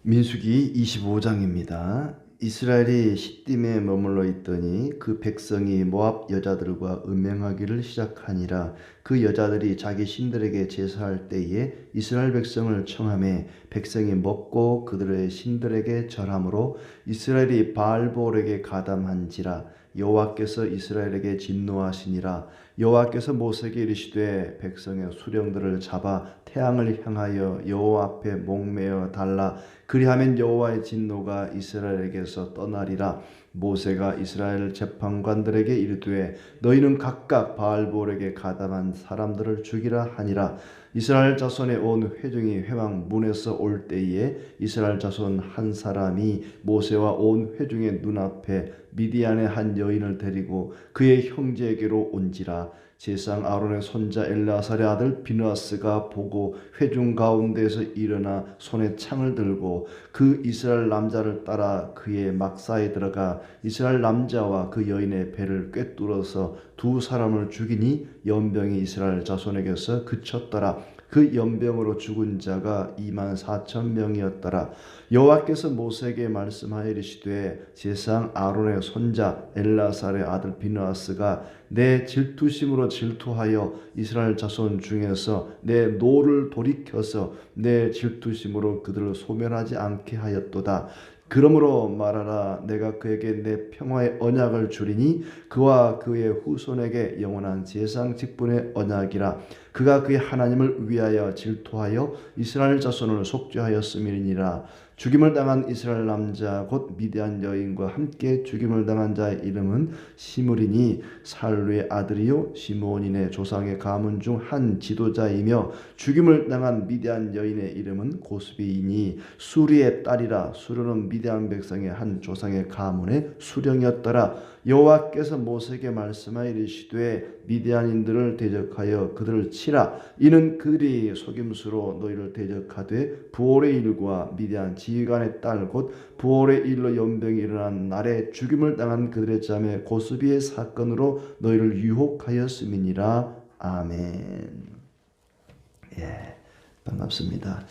민수기 25장입니다. 이스라엘이 시딤에 머물러 있더니 그 백성이 모압 여자들과 음행하기를 시작하니라. 그 여자들이 자기 신들에게 제사할 때에 이스라엘 백성을 청하매 백성이 먹고 그들의 신들에게 절함으로 이스라엘이 바알볼에게 가담한지라. 여호와께서 이스라엘에게 진노하시니라. 여호와께서 모세에게 이르시되 백성의 수령들을 잡아 태양을 향하여 여호와 앞에 목매어 달라. 그리하면 여호와의 진노가 이스라엘에게서 떠나리라. 모세가 이스라엘 재판관들에게 이르되 너희는 각각 바알볼에게 가담한 사람들을 죽이라 하니라. 이스라엘 자손의 온 회중이 회막 문에서 올 때에 이스라엘 자손 한 사람이 모세와 온 회중의 눈앞에 미디안의 한 여인을 데리고 그의 형제에게로 온지라. 제사장 아론의 손자 엘르아살의 아들 비느하스가 보고 회중 가운데에서 일어나 손에 창을 들고 그 이스라엘 남자를 따라 그의 막사에 들어가 이스라엘 남자와 그 여인의 배를 꿰뚫어서 두 사람을 죽이니 연병이 이스라엘 자손에게서 그쳤더라. 그 연병으로 죽은 자가 24,000명이었더라. 여호와께서 모세에게 말씀하여 이르시되 제사장 아론의 손자 엘르아살의 아들 비느하스가 내 질투심으로 질투하여 이스라엘 자손 중에서 내 노를 돌이켜서 내 질투심으로 그들을 소멸하지 않게 하였도다. 그러므로 말하라. 내가 그에게 내 평화의 언약을 주리니 그와 그의 후손에게 영원한 제사장 직분의 언약이라. 그가 그의 하나님을 위하여 질투하여 이스라엘 자손을 속죄하였음이니라. 죽임을 당한 이스라엘 남자 곧 미디안 여인과 함께 죽임을 당한 자의 이름은 시므리니 살루의 아들이요 시므온인의 조상의 가문 중 한 지도자이며 죽임을 당한 미디안 여인의 이름은 고스비이니 수리의 딸이라. 수르는 미디안 백성의 한 조상의 가문의 수령이었더라. 여호와께서 모세에게 말씀하여 이르시되 미디안인들을 대적하여 그들을 치라. 이는 그들이 속임수로 너희를 대적하되 부올의 일과 미디안 지휘관의 딸 곧 부올의 일로 연병이 일어난 날에 죽임을 당한 그들의 자매 고스비의 사건으로 너희를 유혹하였음이니라. 아멘. 예, 반갑습니다.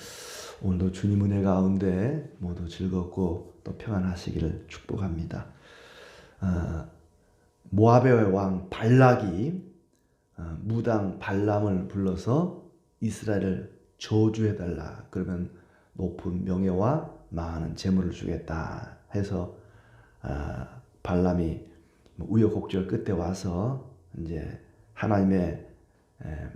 오늘도 주님 은혜 가운데 모두 즐겁고 또 평안하시기를 축복합니다. 모압의 왕 발락이 무당 발람을 불러서 이스라엘을 저주해달라. 그러면 높은 명예와 많은 재물을 주겠다 해서 발람이 우여곡절 끝에 와서 이제 하나님의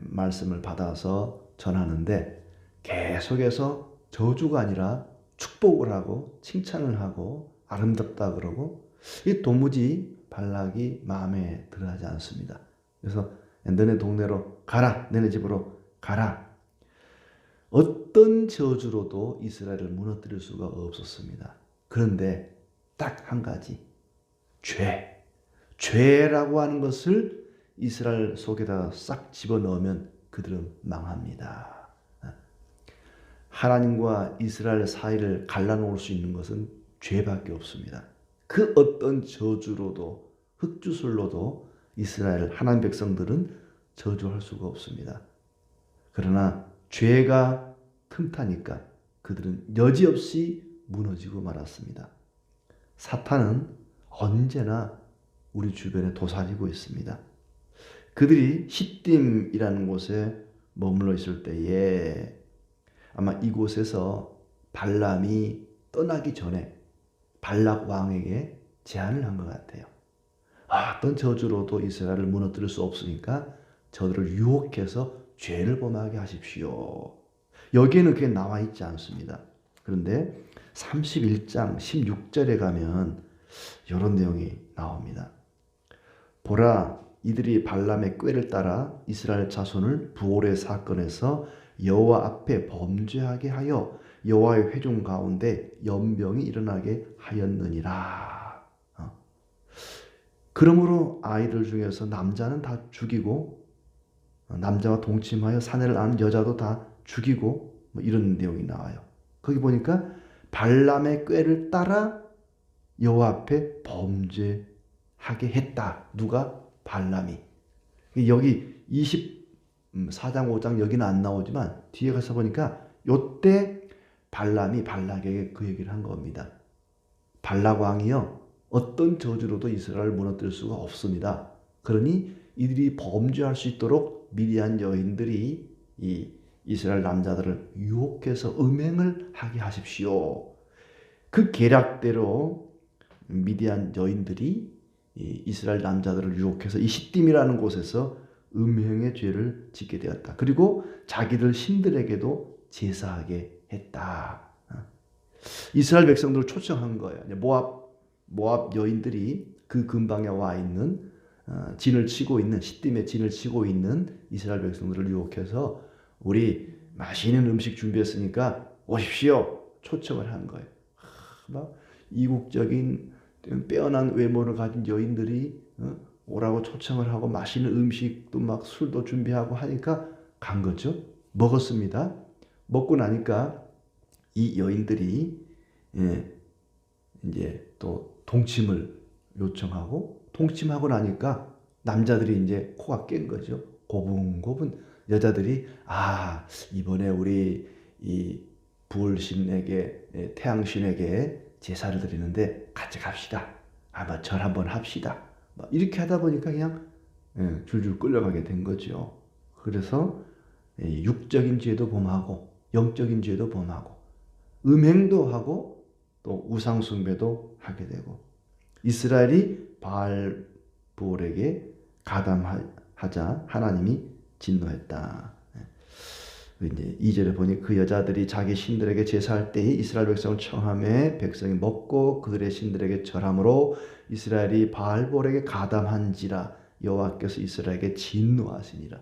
말씀을 받아서 전하는데 계속해서 저주가 아니라 축복을 하고 칭찬을 하고 아름답다 그러고 이 도무지 발락이 마음에 들어하지 않습니다. 그래서 너네 동네로 가라. 너네 집으로 가라. 어떤 저주로도 이스라엘을 무너뜨릴 수가 없었습니다. 그런데 딱 한 가지, 죄라고 하는 것을 이스라엘 속에다 싹 집어넣으면 그들은 망합니다. 하나님과 이스라엘 사이를 갈라놓을 수 있는 것은 죄밖에 없습니다. 그 어떤 저주로도 흙주술로도 이스라엘 하나님 백성들은 저주할 수가 없습니다. 그러나 죄가 틈타니까 그들은 여지없이 무너지고 말았습니다. 사탄은 언제나 우리 주변에 도사리고 있습니다. 그들이 시딤이라는 곳에 머물러 있을 때에 아마 이곳에서 발람이 떠나기 전에 발락 왕에게 제안을 한 것 같아요. 어떤 저주로도 이스라엘을 무너뜨릴 수 없으니까 저들을 유혹해서 죄를 범하게 하십시오. 여기에는 그게 나와 있지 않습니다. 그런데 31장 16절에 가면 이런 내용이 나옵니다. 보라, 이들이 발람의 꾀를 따라 이스라엘 자손을 부올의 사건에서 여호와 앞에 범죄하게 하여 여호와의 회중 가운데 연병이 일어나게 하였느니라. 그러므로 아이들 중에서 남자는 다 죽이고 남자와 동침하여 사내를 아는 여자도 다 죽이고 이런 내용이 나와요. 거기 보니까 발람의 꾀를 따라 여호와 앞에 범죄하게 했다. 누가? 발람이. 여기 24장 5장 여기는 안 나오지만 뒤에 가서 보니까 요때 발람이 발락에게 그 얘기를 한 겁니다. 발락 왕이요, 어떤 저주로도 이스라엘을 무너뜨릴 수가 없습니다. 그러니 이들이 범죄할 수 있도록 미디안 여인들이 이 이스라엘 남자들을 유혹해서 음행을 하게 하십시오. 그 계략대로 미디안 여인들이 이 이스라엘 남자들을 유혹해서 이 시딤이라는 곳에서 음행의 죄를 짓게 되었다. 그리고 자기들 신들에게도 제사하게 했다. 이스라엘 백성들을 초청한 거예요. 모압 여인들이 그 근방에 와 있는 진을 치고 있는 시딤에 진을 치고 있는 이스라엘 백성들을 유혹해서 우리 맛있는 음식 준비했으니까 오십시오. 초청을 한 거예요. 막 이국적인 빼어난 외모를 가진 여인들이 오라고 초청을 하고 맛있는 음식도 막 술도 준비하고 하니까 간 거죠. 먹었습니다. 먹고 나니까 이 여인들이 이제 또 동침을 요청하고, 동침하고 나니까 남자들이 이제 코가 깬 거죠. 고분고분 여자들이 이번에 우리 이 부울신에게, 태양신에게 제사를 드리는데 같이 갑시다. 뭐 절 한번 합시다. 이렇게 하다 보니까 그냥 줄줄 끌려가게 된 거죠. 그래서 육적인 죄도 범하고 영적인 죄도 범하고 음행도 하고 또 우상숭배도 하게 되고, 이스라엘이 바알볼에게 가담하자 하나님이 진노했다. 이제 2절에 보니 그 여자들이 자기 신들에게 제사할 때에 이스라엘 백성을 청함에 백성이 먹고 그들의 신들에게 절함으로 이스라엘이 바알볼에게 가담한지라 여호와께서 이스라엘에게 진노하시니라.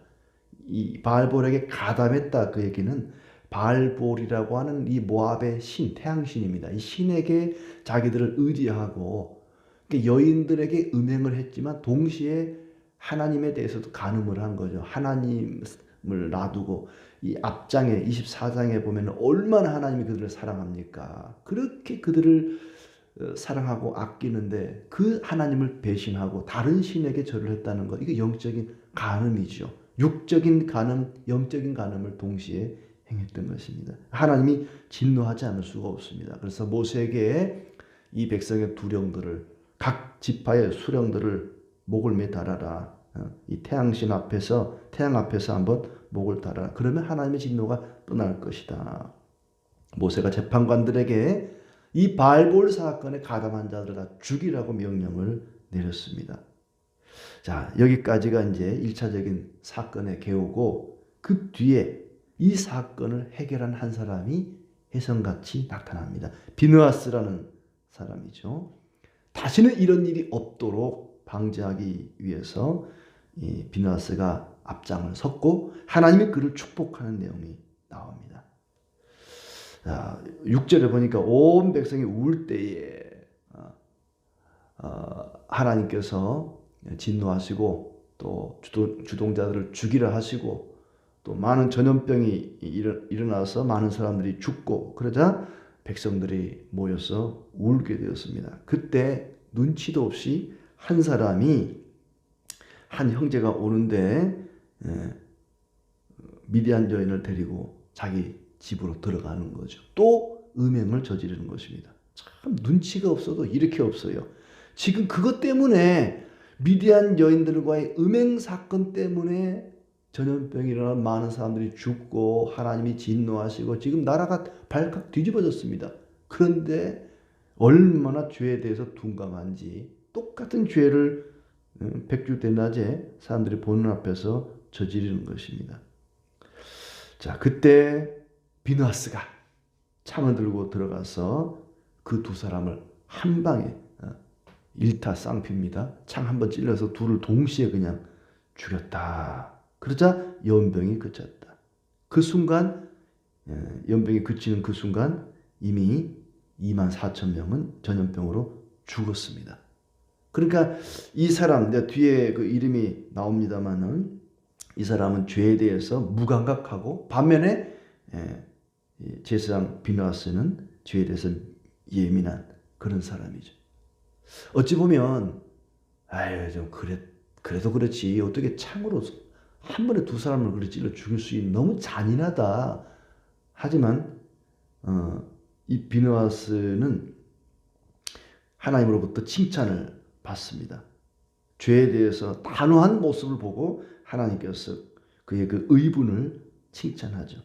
이 바알볼에게 가담했다, 그 얘기는 바알볼이라고 하는 이 모압의 신, 태양신입니다. 이 신에게 자기들을 의지하고 여인들에게 음행을 했지만 동시에 하나님에 대해서도 간음을 한 거죠. 하나님을 놔두고 이 앞장에 24장에 보면 얼마나 하나님이 그들을 사랑합니까? 그렇게 그들을 사랑하고 아끼는데 그 하나님을 배신하고 다른 신에게 절을 했다는 것, 이게 영적인 간음이죠. 육적인 간음, 영적인 간음을 동시에 행했던 것입니다. 하나님이 진노하지 않을 수가 없습니다. 그래서 모세에게 이 백성의 두령들을, 각 지파의 수령들을 목을 매달아라. 이 태양신 앞에서, 태양 앞에서 한번 목을 달아라. 그러면 하나님의 진노가 떠날 것이다. 모세가 재판관들에게 이 바알볼 사건에 가담한 자들을 다 죽이라고 명령을 내렸습니다. 자, 여기까지가 이제 1차적인 사건의 개요고, 그 뒤에 이 사건을 해결한 한 사람이 혜성같이 나타납니다. 비느하스라는 사람이죠. 다시는 이런 일이 없도록 방지하기 위해서 이 비느하스가 앞장을 섰고 하나님이 그를 축복하는 내용이 나옵니다. 자, 6절에 보니까 온 백성이 울 때에 하나님께서 진노하시고 또 주동자들을 죽이라 하시고 또 많은 전염병이 일어나서 많은 사람들이 죽고, 그러자 백성들이 모여서 울게 되었습니다. 그때 눈치도 없이 한 사람이, 한 형제가 오는데 미디안 여인을 데리고 자기 집으로 들어가는 거죠. 또 음행을 저지르는 것입니다. 참 눈치가 없어도 이렇게 없어요. 지금 그것 때문에, 미디안 여인들과의 음행 사건 때문에 전염병이 일어나 많은 사람들이 죽고 하나님이 진노하시고 지금 나라가 발칵 뒤집어졌습니다. 그런데 얼마나 죄에 대해서 둔감한지, 똑같은 죄를 백주대낮에 사람들이 보는 앞에서 저지르는 것입니다. 자, 그때 비느하스가 창을 들고 들어가서 그 두 사람을 한 방에 일타쌍피입니다. 창 한번 찔러서 둘을 동시에 그냥 죽였다. 그러자 연병이 그쳤다. 그 순간, 연병이 그치는 그 순간 이미 24,000명은 전염병으로 죽었습니다. 그러니까 이 사람, 뒤에 그 이름이 나옵니다만은 이 사람은 죄에 대해서 무감각하고, 반면에 제사장 비느하스는 죄에 대해서 예민한 그런 사람이죠. 어찌 보면 좀 그래도 그렇지 어떻게 창으로 한 번에 두 사람을 그렇게 찔러 죽일 수 있는, 너무 잔인하다. 하지만 이 비느하스는 하나님으로부터 칭찬을 받습니다. 죄에 대해서 단호한 모습을 보고 하나님께서 그의 그 의분을 칭찬하죠.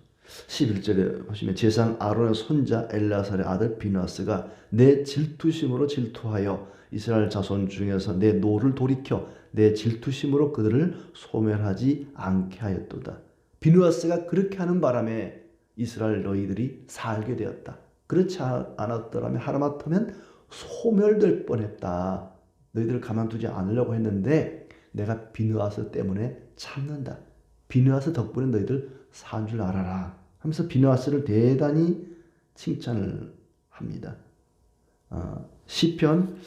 11절에 보시면 제사장 아론의 손자 엘라살의 아들 비느하스가 내 질투심으로 질투하여 이스라엘 자손 중에서 내 노를 돌이켜 내 질투심으로 그들을 소멸하지 않게 하였도다. 비느하스가 그렇게 하는 바람에 이스라엘 너희들이 살게 되었다. 그렇지 않았더라면 하마터면 소멸될 뻔했다. 너희들을 가만두지 않으려고 했는데 내가 비느하스 때문에 참는다. 비느하스 덕분에 너희들 산 줄 알아라 하면서 비느하스를 대단히 칭찬을 합니다. 시편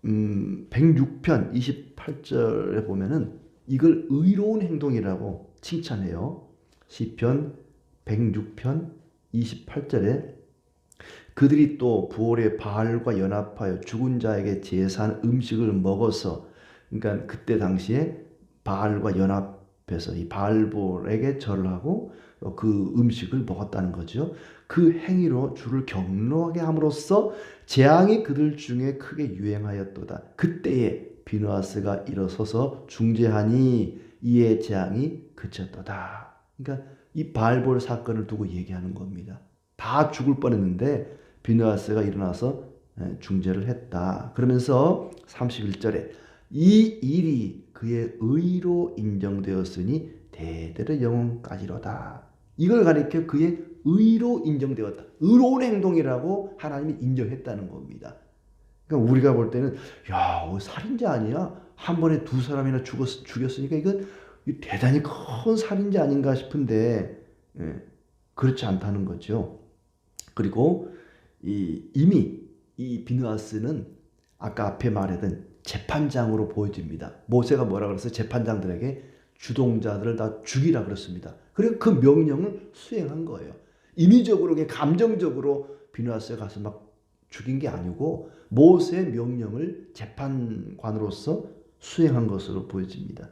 106편 28절에 보면은 이걸 의로운 행동이라고 칭찬해요. 시편 106편 28절에 그들이 또 부올의 바알과 연합하여 죽은 자에게 제사한 음식을 먹어서, 그러니까 그때 당시에 바알과 연합해서 이 바알볼에게 절을 하고 그 음식을 먹었다는 거죠. 그 행위로 주를 경노하게 함으로써 재앙이 그들 중에 크게 유행하였도다. 그때에 비느하스가 일어서서 중재하니 이에 재앙이 그쳤도다. 그러니까 이 바알볼 사건을 두고 얘기하는 겁니다. 다 죽을 뻔했는데 비느하스가 일어나서 중재를 했다. 그러면서 31절에 이 일이 그의 의로 인정되었으니 대대로 영원까지로다. 이걸 가리켜 그의 의로 인정되었다. 의로운 행동이라고 하나님이 인정했다는 겁니다. 그러니까 우리가 볼 때는 야, 살인자 아니야? 한 번에 두 사람이나 죽였으니까 이건 대단히 큰 살인자 아닌가 싶은데 그렇지 않다는 거죠. 그리고 이미 이 비느하스는 아까 앞에 말했던 재판장으로 보여집니다. 모세가 뭐라 그랬어요? 재판장들에게 주동자들을 다 죽이라 그랬습니다. 그리고 그 명령을 수행한 거예요. 임의적으로, 감정적으로 비느하스가 가서 막 죽인 게 아니고 모세의 명령을 재판관으로서 수행한 것으로 보여집니다.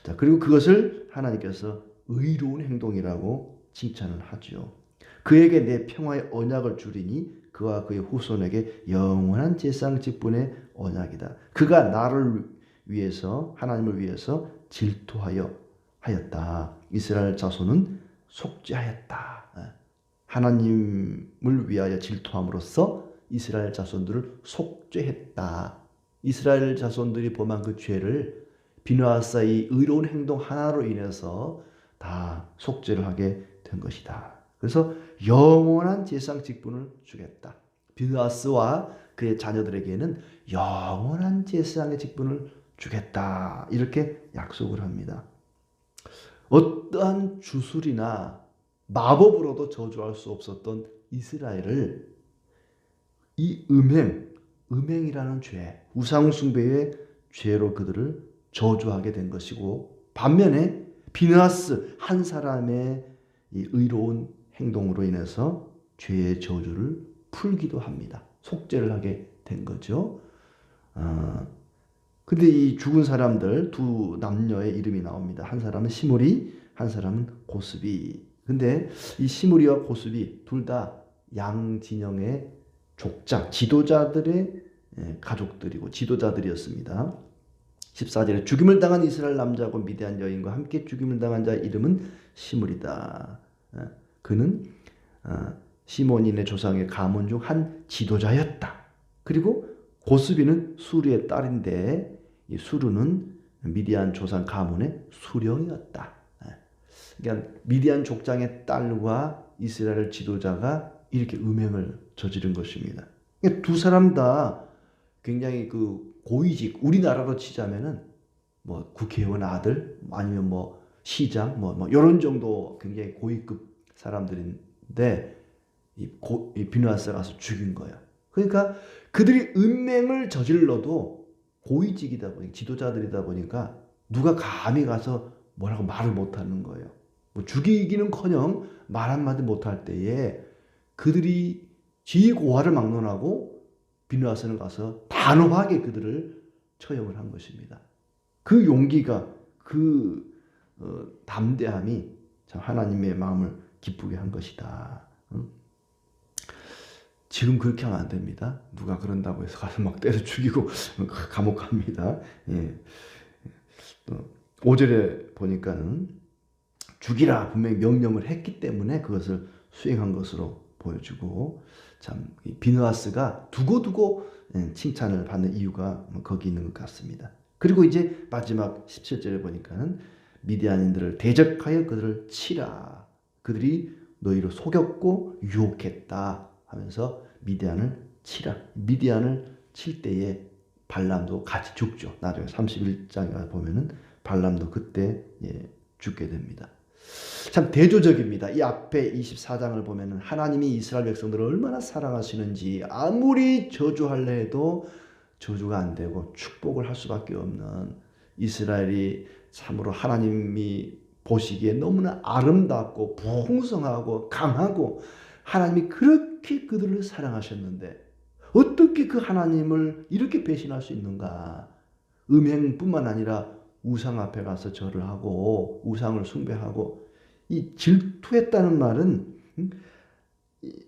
자, 그리고 그것을 하나님께서 의로운 행동이라고 칭찬을 하죠. 그에게 내 평화의 언약을 주리니 그와 그의 후손에게 영원한 제사장 직분의 언약이다. 그가 나를 위해서, 하나님을 위해서 질투하였다. 이스라엘 자손은 속죄하였다. 하나님을 위하여 질투함으로써 이스라엘 자손들을 속죄했다. 이스라엘 자손들이 범한 그 죄를 비느하스의 의로운 행동 하나로 인해서 다 속죄를 하게 된 것이다. 그래서 영원한 제사장 직분을 주겠다. 비느하스와 그의 자녀들에게는 영원한 제사장의 직분을 주겠다. 이렇게 약속을 합니다. 어떠한 주술이나 마법으로도 저주할 수 없었던 이스라엘을 이 음행이라는 죄, 우상숭배의 죄로 그들을 저주하게 된 것이고, 반면에 비느하스 한 사람의 이 의로운 행동으로 인해서 죄의 저주를 풀기도 합니다. 속죄를 하게 된 거죠. 근데 이 죽은 사람들 두 남녀의 이름이 나옵니다. 한 사람은 시므리, 한 사람은 고스비. 근데 이 시므리와 고스비 둘 다 양진영의 족장, 지도자들의 가족들이고 지도자들이었습니다. 14절에 죽임을 당한 이스라엘 남자고 미디안 여인과 함께 죽임을 당한 자의 이름은 시므리다. 그는 시몬인의 조상의 가문 중 한 지도자였다. 그리고 고스비는 수르의 딸인데 이 수르는 미디안 조상 가문의 수령이었다. 그러니까 미디안 족장의 딸과 이스라엘 지도자가 이렇게 음행을 저지른 것입니다. 그러니까 두 사람 다 굉장히 그 고위직, 우리나라로 치자면은 뭐 국회의원 아들 아니면 뭐 시장 뭐 이런 정도 굉장히 고위급 사람들인데 이 비느하스가 가서 죽인 거야. 그러니까 그들이 음행을 저질러도 고위직이다 보니 지도자들이다 보니까 누가 감히 가서 뭐라고 말을 못하는 거예요. 뭐 죽이기는커녕 말 한마디 못할 때에 그들이 지고화를 막론하고 비느하스는 가서 단호하게 그들을 처형을 한 것입니다. 그 용기가, 그 담대함이 참 하나님의 마음을 기쁘게 한 것이다. 지금 그렇게 하면 안 됩니다. 누가 그런다고 해서 가서 막 때려 죽이고 감옥 갑니다. 예. 또 5절에 보니까는 죽이라 분명히 명령을 했기 때문에 그것을 수행한 것으로 보여주고, 참 비느하스가 두고두고 칭찬을 받는 이유가 거기 있는 것 같습니다. 그리고 이제 마지막 17절에 보니까는 미디안인들을 대적하여 그들을 치라. 그들이 너희를 속였고 유혹했다 하면서 미디안을 치라. 미디안을 칠 때에 발람도 같이 죽죠. 나중에 31장에 보면은 발람도 그때 죽게 됩니다. 참 대조적입니다. 이 앞에 24장을 보면은 하나님이 이스라엘 백성들을 얼마나 사랑하시는지, 아무리 저주하려 해도 저주가 안 되고 축복을 할 수밖에 없는 이스라엘이 참으로 하나님이 보시기에 너무나 아름답고 풍성하고 강하고, 하나님이 그렇게 그들을 사랑하셨는데 어떻게 그 하나님을 이렇게 배신할 수 있는가. 음행뿐만 아니라 우상 앞에 가서 절을 하고 우상을 숭배하고, 이 질투했다는 말은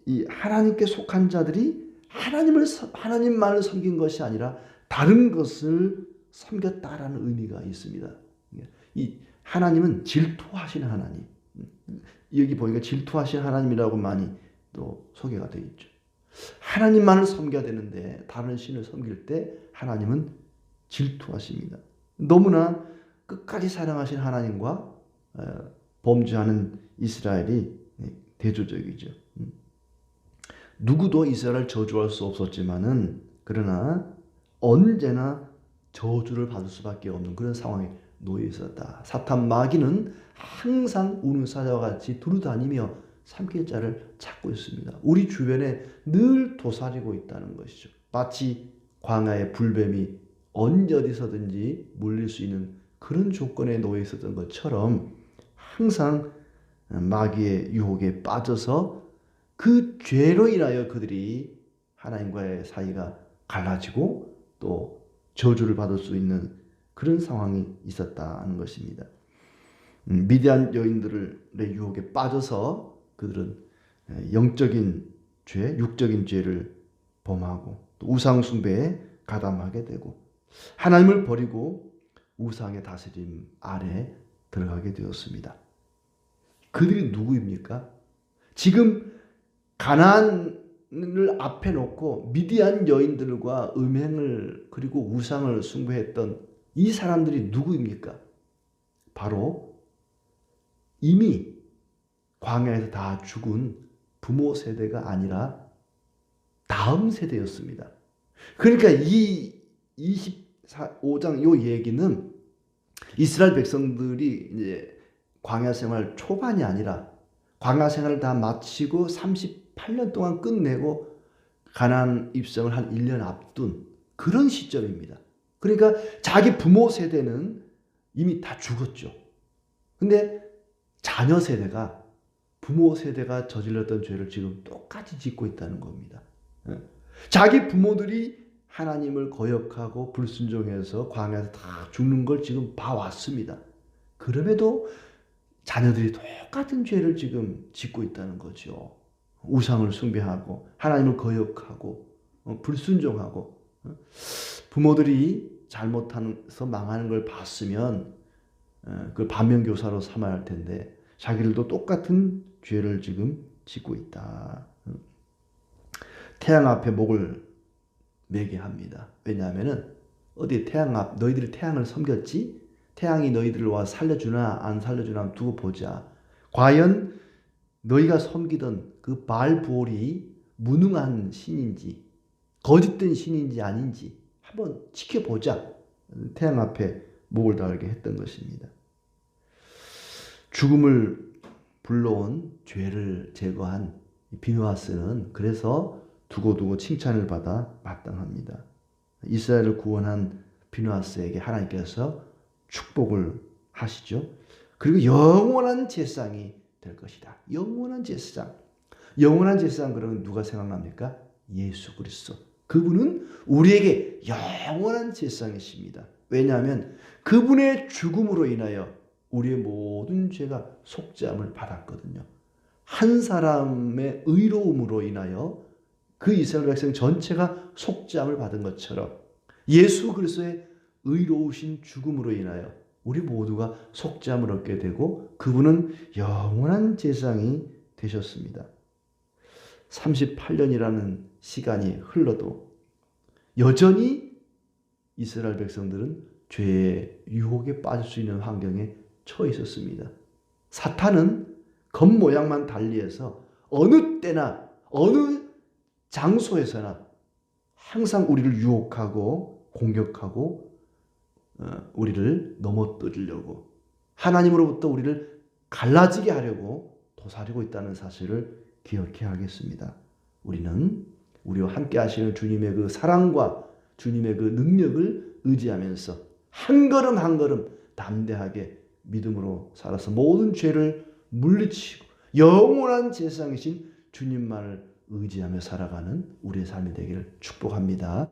이 하나님께 속한 자들이 하나님만을 섬긴 것이 아니라 다른 것을 섬겼다라는 의미가 있습니다. 이 하나님은 질투하시는 하나님. 여기 보니까 질투하시는 하나님이라고 많이 또 소개가 되어 있죠. 하나님만을 섬겨야 되는데 다른 신을 섬길 때 하나님은 질투하십니다. 너무나 끝까지 사랑하신 하나님과 범죄하는 이스라엘이 대조적이죠. 누구도 이스라엘을 저주할 수 없었지만은, 그러나 언제나 저주를 받을 수밖에 없는 그런 상황에 놓여 있었다. 사탄 마귀는 항상 우는 사자와 같이 두루다니며 삼킬 자를 찾고 있습니다. 우리 주변에 늘 도사리고 있다는 것이죠. 마치 광야의 불뱀이 언제 어디서든지 물릴 수 있는 그런 조건에 놓여 있었던 것처럼 항상 마귀의 유혹에 빠져서 그 죄로 인하여 그들이 하나님과의 사이가 갈라지고 또 저주를 받을 수 있는 그런 상황이 있었다는 것입니다. 미디안 여인들의 유혹에 빠져서 그들은 영적인 죄, 육적인 죄를 범하고 또 우상 숭배에 가담하게 되고 하나님을 버리고 우상의 다스림 아래 들어가게 되었습니다. 그들이 누구입니까? 지금 가나안을 앞에 놓고 미디안 여인들과 음행을 그리고 우상을 숭배했던 이 사람들이 누구입니까? 바로 이미 광야에서 다 죽은 부모 세대가 아니라 다음 세대였습니다. 그러니까 이 25장 요 얘기는 이스라엘 백성들이 이제 광야 생활 초반이 아니라 광야 생활을 다 마치고 38년 동안 끝내고 가나안 입성을 한 1년 앞둔 그런 시점입니다. 그러니까 자기 부모 세대는 이미 다 죽었죠. 근데 자녀 세대가 부모 세대가 저질렀던 죄를 지금 똑같이 짓고 있다는 겁니다. 자기 부모들이 하나님을 거역하고 불순종해서 광야에서 다 죽는 걸 지금 봐왔습니다. 그럼에도 자녀들이 똑같은 죄를 지금 짓고 있다는 거죠. 우상을 숭배하고 하나님을 거역하고 불순종하고, 부모들이 잘못해서 망하는 걸 봤으면 그걸 반면교사로 삼아야 할 텐데 자기들도 똑같은 죄를 지금 짓고 있다. 태양 앞에 목을 매게 합니다. 왜냐하면은 어디 태양 앞 너희들이 태양을 섬겼지? 태양이 너희들을 와 살려주나 안 살려주나 두고 보자. 과연 너희가 섬기던 그 바알브올이 무능한 신인지 거짓된 신인지 아닌지 한번 지켜보자. 태양 앞에 목을 달게 했던 것입니다. 죽음을 불러온 죄를 제거한 비느하스는 그래서 두고두고 칭찬을 받아 마땅합니다. 이스라엘을 구원한 비느하스에게 하나님께서 축복을 하시죠. 그리고 영원한 제사장이 될 것이다. 영원한 제사장. 영원한 제사장 그러면 누가 생각납니까? 예수 그리스도. 그분은 우리에게 영원한 제사장이십니다. 왜냐하면 그분의 죽음으로 인하여 우리의 모든 죄가 속죄함을 받았거든요. 한 사람의 의로움으로 인하여 그 이스라엘 백성 전체가 속죄함을 받은 것처럼 예수 그리스도의 의로우신 죽음으로 인하여 우리 모두가 속죄함을 얻게 되고 그분은 영원한 제사장이 되셨습니다. 38년이라는 시간이 흘러도 여전히 이스라엘 백성들은 죄의 유혹에 빠질 수 있는 환경에 처해 있었습니다. 사탄은 겉모양만 달리해서 어느 때나 어느 장소에서나 항상 우리를 유혹하고 공격하고 우리를 넘어뜨리려고 하나님으로부터 우리를 갈라지게 하려고 도사리고 있다는 사실을 기억해야 하겠습니다. 우리는 우리와 함께 하시는 주님의 그 사랑과 주님의 그 능력을 의지하면서 한 걸음 한 걸음 담대하게 믿음으로 살아서 모든 죄를 물리치고 영원한 제사장이신 주님만을 의지하며 살아가는 우리의 삶이 되기를 축복합니다.